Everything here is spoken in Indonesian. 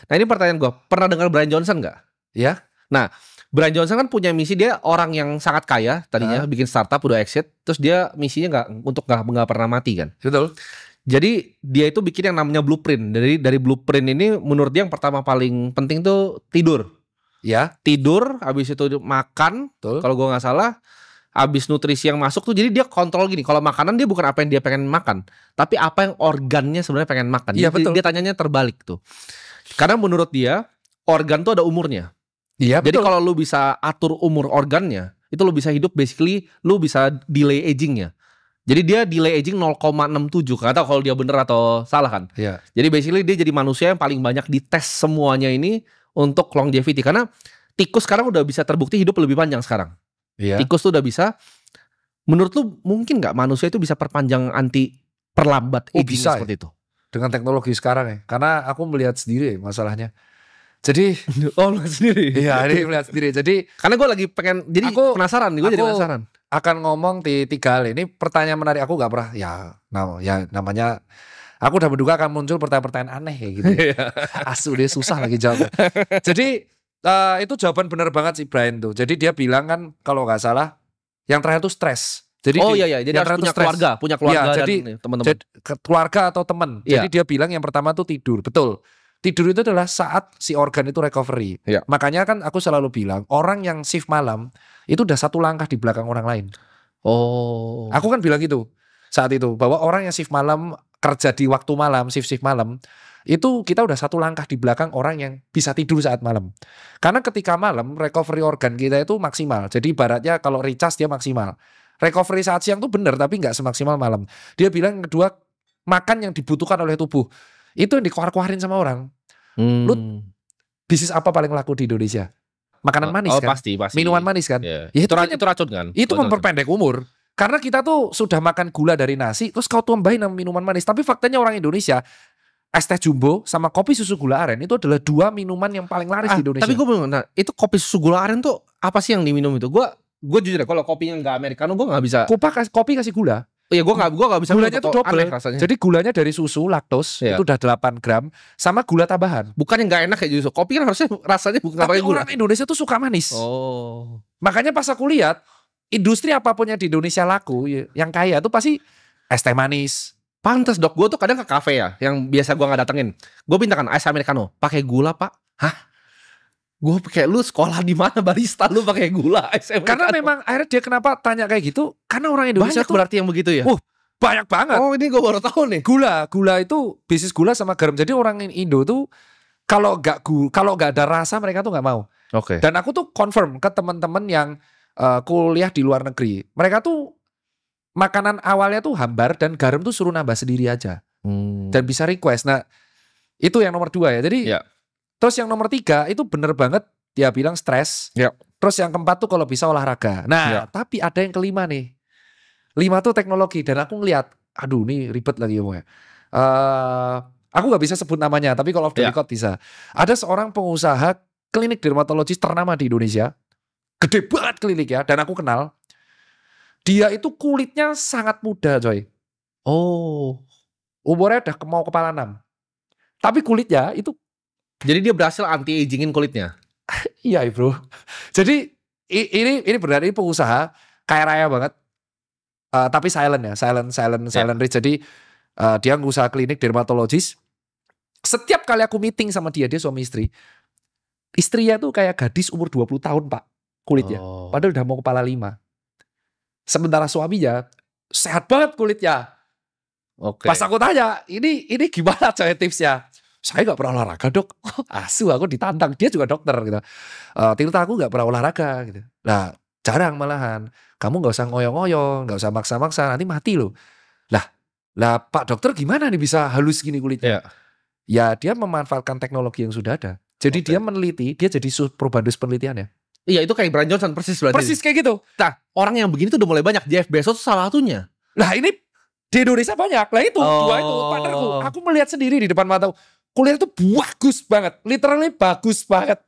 Nah ini pertanyaan gue, pernah dengar Brian Johnson nggak? Ya. Nah, Brian Johnson kan punya misi, dia orang yang sangat kaya tadinya, bikin startup udah exit, terus dia misinya nggak pernah mati kan? Betul. Jadi dia itu bikin yang namanya blueprint. Dari blueprint ini menurut dia yang pertama paling penting tuh tidur. Ya. Tidur, habis itu makan. Kalau gue nggak salah, habis nutrisi yang masuk tuh, jadi dia kontrol gini. Kalau makanan dia bukan apa yang dia pengen makan, tapi apa yang organnya sebenarnya pengen makan. Iya, Jadi betul. dia tanyanya terbalik tuh. Karena menurut dia organ tuh ada umurnya. Iya, Jadi betul. kalau lu bisa atur umur organnya, itu lu bisa hidup, basically lu bisa delay agingnya. Jadi dia delay aging 0,67. Gak tahu kalau dia bener atau salah kan. Iya. Jadi basically dia jadi manusia yang paling banyak dites semuanya ini untuk longevity. Karena tikus sekarang udah bisa terbukti hidup lebih panjang sekarang. Iya. Tikus tuh udah bisa. Menurut lu mungkin gak manusia itu bisa perpanjang perlambat aging bisa seperti itu? Dengan teknologi sekarang ya. Karena aku melihat sendiri masalahnya. Jadi lu sendiri. Iya, ini melihat sendiri. Jadi karena gue lagi pengen, jadi aku penasaran. Gue jadi penasaran. Akan ngomong di 3 hal ini. Pertanyaan menarik, aku gak pernah namanya, aku udah menduga akan muncul pertanyaan-pertanyaan aneh kayak gitu. Asu dia susah lagi jawab. Jadi itu jawaban benar banget si Brian tuh. Jadi dia bilang kan kalau gak salah, yang terakhir tuh stres. Jadi jadi harus punya keluarga ya, dan teman-teman. Keluarga atau teman. Jadi dia bilang yang pertama tuh tidur. Betul. Tidur itu adalah saat si organ itu recovery. Makanya kan aku selalu bilang, orang yang shift malam itu udah satu langkah di belakang orang lain. Aku kan bilang gitu saat itu, bahwa orang yang shift malam, kerja di waktu malam, shift malam, itu kita udah satu langkah di belakang orang yang bisa tidur saat malam. Karena ketika malam, recovery organ kita itu maksimal. Jadi ibaratnya kalau recharge dia maksimal. Recovery saat siang tuh bener, tapi nggak semaksimal malam. Dia bilang yang kedua, makan yang dibutuhkan oleh tubuh itu yang dikeluar-keluarin sama orang. Lu bisnis apa paling laku di Indonesia? Makanan manis kan? Pasti. Minuman manis kan? Ya, itu racun kan? Itu memperpendek umur. Karena kita tuh sudah makan gula dari nasi, terus kau tambahin sama minuman manis. Tapi faktanya orang Indonesia, es teh jumbo sama kopi susu gula aren itu adalah 2 minuman yang paling laris di Indonesia. Tapi gue bingung, itu kopi susu gula aren tuh apa sih yang diminum itu? Gue jujur ya, kalau kopinya nggak americano gue nggak bisa. Kopi kasih gula. Iya, gue nggak bisa. Gulanya tuh double rasanya. Jadi gulanya dari susu laktos itu udah 8 gram sama gula tambahan. Bukan yang nggak enak kayak gitu. Kopi kan harusnya rasanya bukan pakai gula. Orang Indonesia tuh suka manis. Makanya pas aku lihat industri apapun yang di Indonesia laku, yang kaya tuh pasti es teh manis. Pantes dok, gue tuh kadang ke kafe ya, yang biasa gue nggak datengin. Gue mintakan es americano, pakai gula pak. Hah? Gue kayak, lu sekolah di mana barista lu pakai gula? Karena memang akhirnya dia kenapa tanya kayak gitu? Karena orang Indonesia banyak tuh berarti yang begitu ya. Banyak banget. Oh ini gue baru tahu nih. Gula itu bisnis gula sama garam. Jadi orang Indo tuh kalau nggak ada rasa mereka tuh nggak mau. Dan aku tuh confirm ke teman-teman yang kuliah di luar negeri. Mereka tuh makanan awalnya tuh hambar dan garam tuh suruh nambah sendiri aja. Dan bisa request. Nah itu yang nomor 2 ya. Jadi terus yang nomor 3 itu bener banget dia bilang stres. Terus yang keempat tuh kalau bisa olahraga. Nah tapi ada yang kelima nih. 5 tuh teknologi. Dan aku ngeliat, aduh ini ribet lagi ngomongnya. Aku gak bisa sebut namanya, tapi kalau off the record bisa. Ada seorang pengusaha klinik dermatologis ternama di Indonesia. Gede banget kliniknya, dan aku kenal. Dia itu kulitnya sangat muda coy. Umurnya udah mau kepala 6. Tapi kulitnya itu. Jadi dia berhasil anti-agingin kulitnya? Iya bro. Jadi ini benar, ini pengusaha kaya raya banget. Tapi silent ya, silent rich. Jadi dia ngusaha klinik dermatologis. Setiap kali aku meeting sama dia suami istri. Istrinya tuh kayak gadis umur 20 tahun pak kulitnya. Padahal udah mau kepala 5. Sementara suaminya sehat banget kulitnya. Pas aku tanya, ini gimana coy tipsnya? Saya gak pernah olahraga dok. Asu aku ditantang, dia juga dokter gitu. Ternyata aku gak pernah olahraga gitu. Nah jarang malahan. Kamu gak usah ngoyong-ngoyong, gak usah maksa-maksa, nanti mati loh. Lah Pak dokter gimana nih bisa halus gini kulitnya? Ya dia memanfaatkan teknologi yang sudah ada. Jadi dia meneliti, dia jadi probandus penelitiannya. Iya itu kayak Brian Johnson persis berarti. Persis kayak gitu. Nah orang yang begini tuh udah mulai banyak. Jeff Bezos salah satunya. Lah ini di Indonesia banyak. Lah itu, 2 itu partnerku. Aku melihat sendiri di depan mata. Kuliah itu bagus banget. Literally bagus banget.